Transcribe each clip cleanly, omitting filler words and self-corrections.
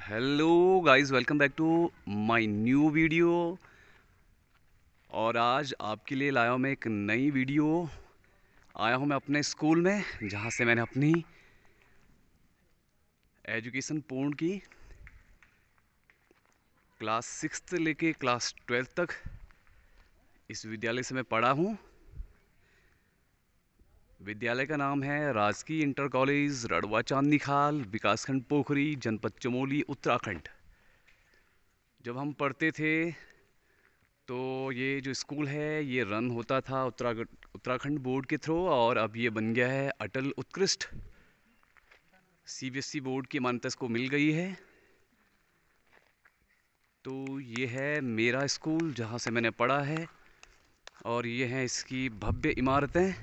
Hello guys, welcome back to my new video. और आज आपके लिए लाया हूँ मैं एक नई वीडियो। आया हूँ मैं अपने स्कूल में, जहाँ से मैंने अपनी एजुकेशन पूर्ण की। क्लास 6 लेके क्लास 12 तक इस विद्यालय से मैं पढ़ा हूँ। विद्यालय का नाम है राजकीय इंटर कॉलेज रड़वा चांदनी खाल, विकासखंड पोखरी, जनपद चमोली, उत्तराखंड। जब हम पढ़ते थे तो ये जो स्कूल है ये रन होता था उत्तराखंड बोर्ड के थ्रू, और अब ये बन गया है अटल उत्कृष्ट। सीबीएसई बोर्ड की मान्यता इसको मिल गई है। तो ये है मेरा स्कूल जहाँ से मैंने पढ़ा है, और ये हैं इसकी भव्य इमारतें।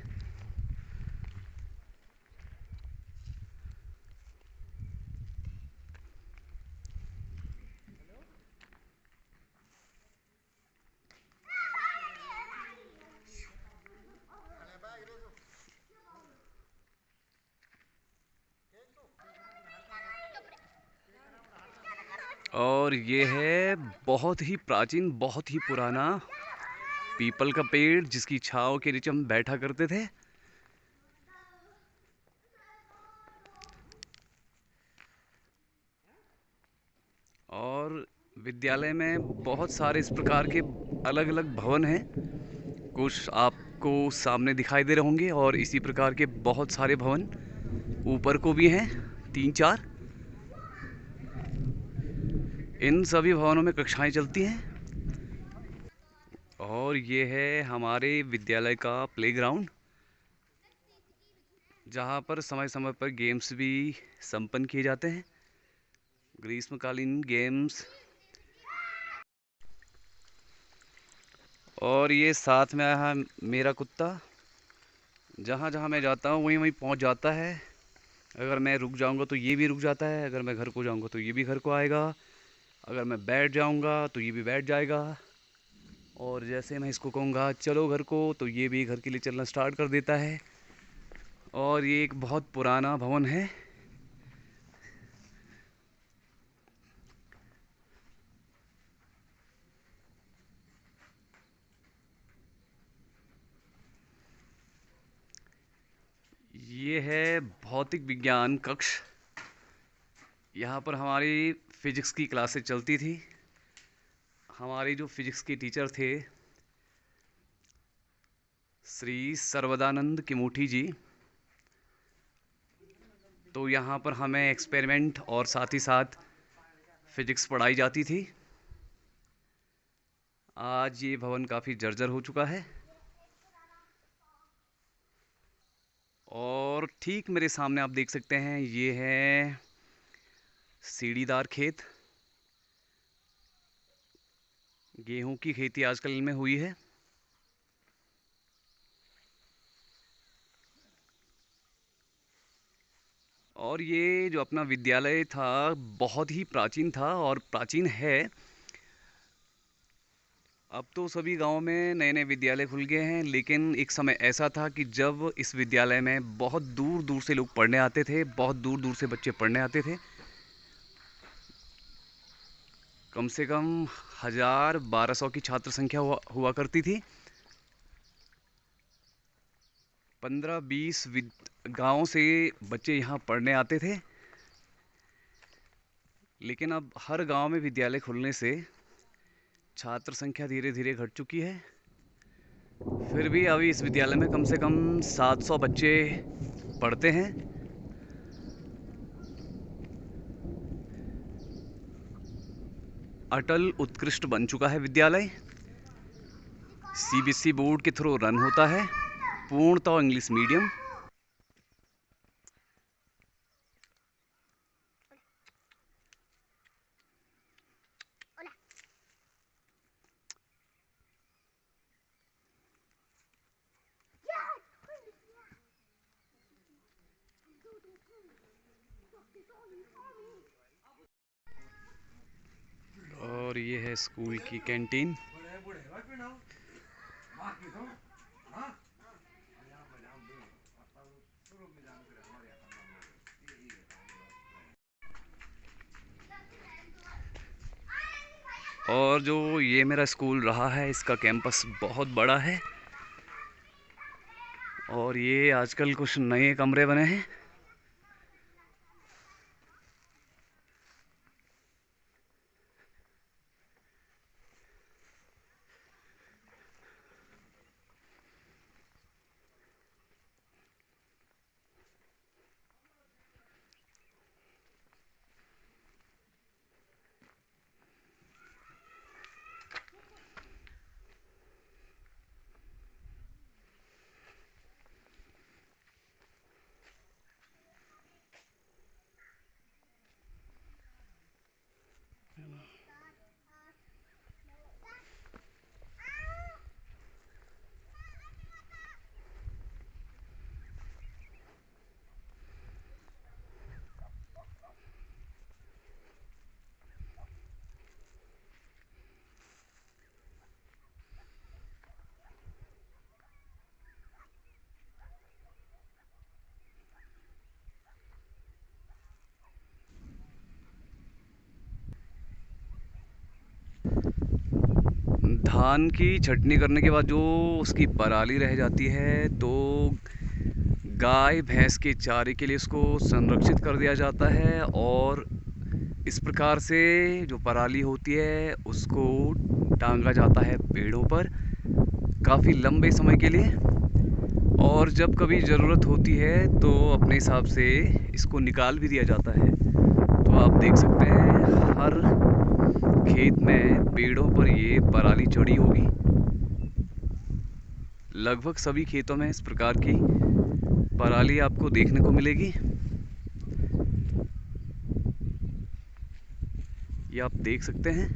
और ये है बहुत ही प्राचीन, बहुत ही पुराना पीपल का पेड़, जिसकी छांव के नीचे हम बैठा करते थे। और विद्यालय में बहुत सारे इस प्रकार के अलग अलग भवन हैं। कुछ आपको सामने दिखाई दे रहे होंगे, और इसी प्रकार के बहुत सारे भवन ऊपर को भी हैं, 3-4। इन सभी भवनों में कक्षाएं चलती हैं। और ये है हमारे विद्यालय का प्लेग्राउंड, जहाँ पर समय समय पर गेम्स भी संपन्न किए जाते हैं, ग्रीष्मकालीन गेम्स। और ये साथ में आया है मेरा कुत्ता, जहाँ जहाँ मैं जाता हूँ वहीं वहीं पहुँच जाता है। अगर मैं रुक जाऊँगा तो ये भी रुक जाता है, अगर मैं घर को जाऊँगा तो ये भी घर को आएगा, अगर मैं बैठ जाऊँगा तो ये भी बैठ जाएगा। और जैसे मैं इसको कहूँगा चलो घर को, तो ये भी घर के लिए चलना स्टार्ट कर देता है। और ये एक बहुत पुराना भवन है। ये है भौतिक विज्ञान कक्ष। यहाँ पर हमारी फिजिक्स की क्लासेस चलती थी। हमारे जो फिजिक्स के टीचर थे श्री सर्वदानंद किमूठी जी, तो यहाँ पर हमें एक्सपेरिमेंट और साथ ही साथ फिजिक्स पढ़ाई जाती थी। आज ये भवन काफ़ी जर्जर हो चुका है। और ठीक मेरे सामने आप देख सकते हैं, ये है सीढ़ीदार खेत। गेहूं की खेती आजकल में हुई है। और ये जो अपना विद्यालय था बहुत ही प्राचीन था और प्राचीन है। अब तो सभी गांवों में नए नए विद्यालय खुल गए हैं, लेकिन एक समय ऐसा था कि जब इस विद्यालय में बहुत दूर दूर से लोग पढ़ने आते थे, बहुत दूर दूर से बच्चे पढ़ने आते थे। कम से कम 1000-1200 की छात्र संख्या हुआ करती थी। 15-20 गाँव से बच्चे यहाँ पढ़ने आते थे। लेकिन अब हर गांव में विद्यालय खुलने से छात्र संख्या धीरे धीरे घट चुकी है। फिर भी अभी इस विद्यालय में कम से कम 700 बच्चे पढ़ते हैं। अटल उत्कृष्ट बन चुका है विद्यालय। सीबीएसई बोर्ड के थ्रू रन होता है, पूर्णतः इंग्लिश मीडियम। और ये है स्कूल की कैंटीन। और जो ये मेरा स्कूल रहा है, इसका कैंपस बहुत बड़ा है और ये आजकल कुछ नए कमरे बने हैं। धान की छटनी करने के बाद जो उसकी पराली रह जाती है, तो गाय भैंस के चारे के लिए उसको संरक्षित कर दिया जाता है और इस प्रकार से जो पराली होती है उसको टांगा जाता है पेड़ों पर काफ़ी लंबे समय के लिए। और जब कभी ज़रूरत होती है तो अपने हिसाब से इसको निकाल भी दिया जाता है। तो आप देख सकते हैं हर खेत में पेड़ों पर ये पराली चढ़ी होगी। लगभग सभी खेतों में इस प्रकार की पराली आपको देखने को मिलेगी। ये आप देख सकते हैं।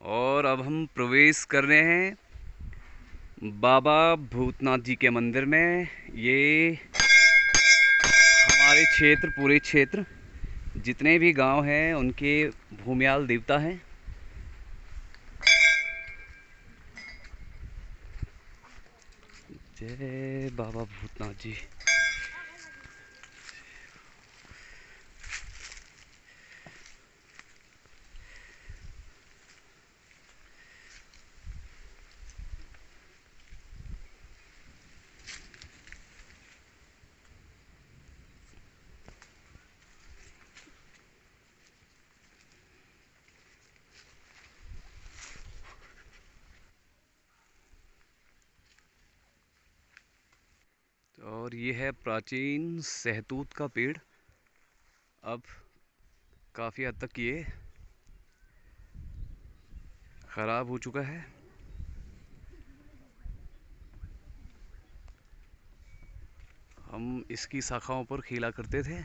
और अब हम प्रवेश कर रहे हैं बाबा भूतनाथ जी के मंदिर में। ये हमारे क्षेत्र, पूरे क्षेत्र जितने भी गांव हैं उनके भूमियाल देवता हैं। जय बाबा भूतनाथ जी। और ये है प्राचीन सहतूत का पेड़। अब काफ़ी हद तक ये ख़राब हो चुका है। हम इसकी शाखाओं पर खेला करते थे।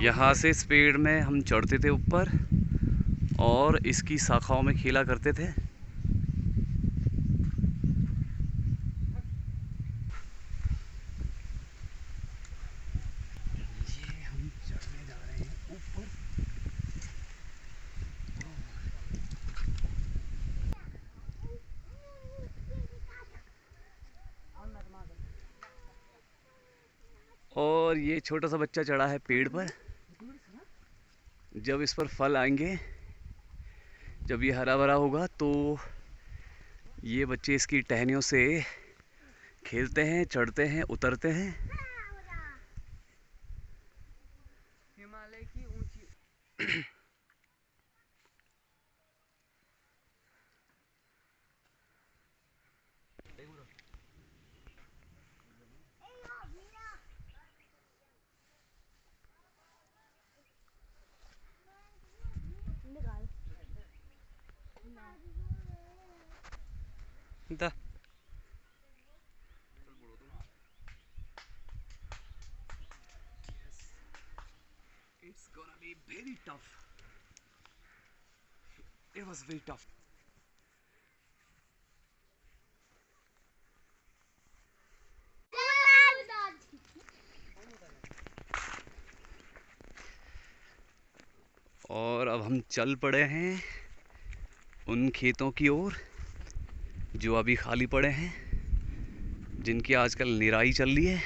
यहाँ से इस पेड़ में हम चढ़ते थे ऊपर और इसकी शाखाओं में खेला करते थे। ये हम चढ़ने जा रहे हैं ऊपर। और ये छोटा सा बच्चा चढ़ा है पेड़ पर। जब इस पर फल आएंगे, जब ये हरा भरा होगा, तो ये बच्चे इसकी टहनियों से खेलते हैं, चढ़ते हैं, उतरते हैं। हिमालय की ऊंची the It's gonna be very tough. It was very tough. और अब हम चल पड़े हैं उन खेतों की ओर जो अभी खाली पड़े हैं, जिनकी आजकल निराई चल रही है।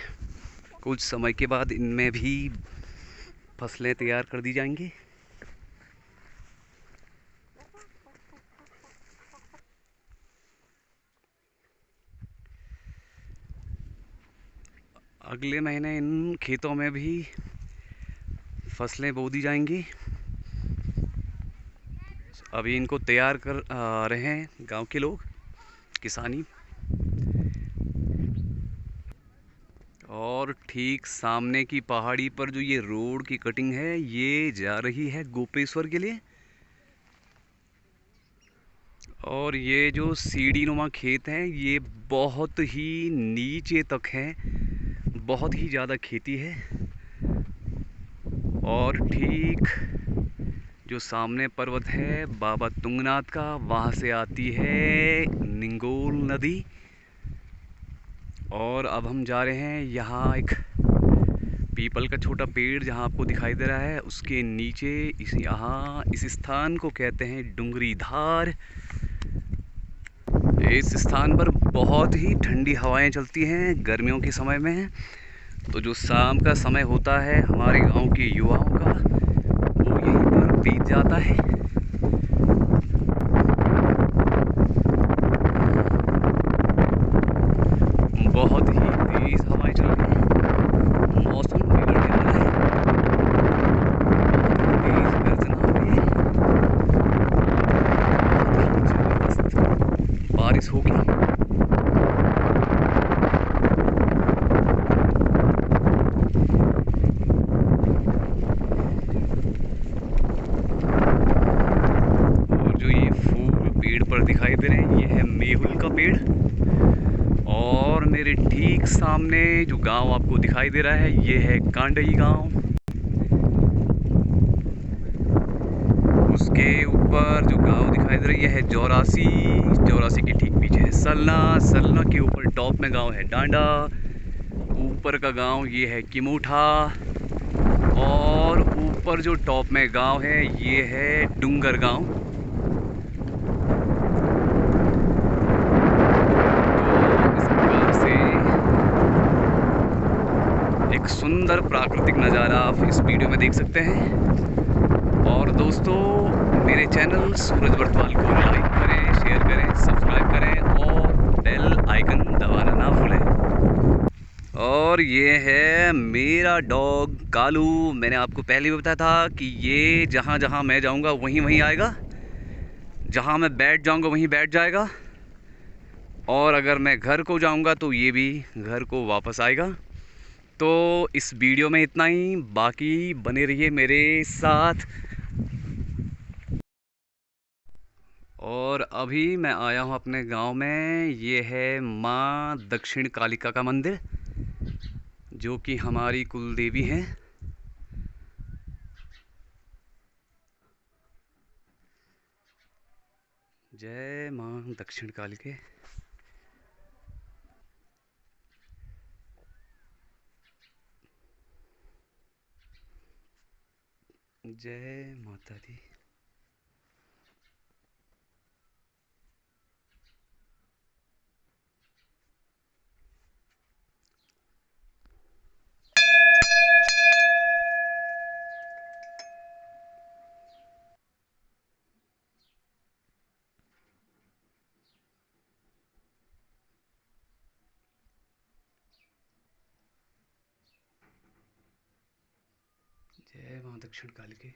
कुछ समय के बाद इनमें भी फसलें तैयार कर दी जाएंगी। अगले महीने इन खेतों में भी फसलें बो दी जाएंगी। अभी इनको तैयार कर रहे हैं गांव के लोग, किसानी। और ठीक सामने की पहाड़ी पर जो ये रोड की कटिंग है, ये जा रही है गोपेश्वर के लिए। और ये जो सीढ़ी नुमा खेत हैं, ये बहुत ही नीचे तक हैं, बहुत ही ज़्यादा खेती है। और ठीक जो सामने पर्वत है बाबा तुंगनाथ का, वहाँ से आती है निंगोल नदी। और अब हम जा रहे हैं यहाँ एक पीपल का छोटा पेड़ जहाँ आपको दिखाई दे रहा है, उसके नीचे इस स्थान को कहते हैं डुंगरी धार। इस स्थान पर बहुत ही ठंडी हवाएं चलती हैं गर्मियों के समय में। तो जो शाम का समय होता है हमारे गांव के युवाओं का, वो यहीं पर बीत जाता है। बहुत ही तेज हवाएं चल रही हैं, मौसम बिगड़ने वाला है, बहुत तेज गर्जना हो रही है, बहुत ही जबरदस्त बारिश होगी। और जो ये फूल पेड़ पर दिखाई दे रहे हैं, ये है मेहुल का पेड़। और मेरे ठीक सामने जो गांव आपको दिखाई दे रहा है, ये है कांडई गांव। उसके ऊपर जो गांव दिखाई दे रही है जौरासी। जौरासी के ठीक पीछे है सलना। सलना के ऊपर टॉप में गांव है डांडा। ऊपर का गांव ये है किमूठा। और ऊपर जो टॉप में गांव है, ये है डूंगर गांव। एक सुंदर प्राकृतिक नज़ारा आप इस वीडियो में देख सकते हैं। और दोस्तों, मेरे चैनल सूरज बर्तवाल को लाइक करें, शेयर करें, सब्सक्राइब करें और बेल आइकन दबाना ना भूलें। और ये है मेरा डॉग कालू। मैंने आपको पहले भी बताया था कि ये जहाँ जहाँ मैं जाऊँगा वहीं वहीं आएगा, जहाँ मैं बैठ जाऊँगा वहीं बैठ जाएगा। और अगर मैं घर को जाऊँगा तो ये भी घर को वापस आएगा। तो इस वीडियो में इतना ही, बाकी बने रहिए मेरे साथ। और अभी मैं आया हूँ अपने गांव में। ये है माँ दक्षिण कालिका का मंदिर, जो कि हमारी कुल देवी हैं। जय माँ दक्षिण कालिके। जय माता दी। जय माँ दक्षिण कालिके।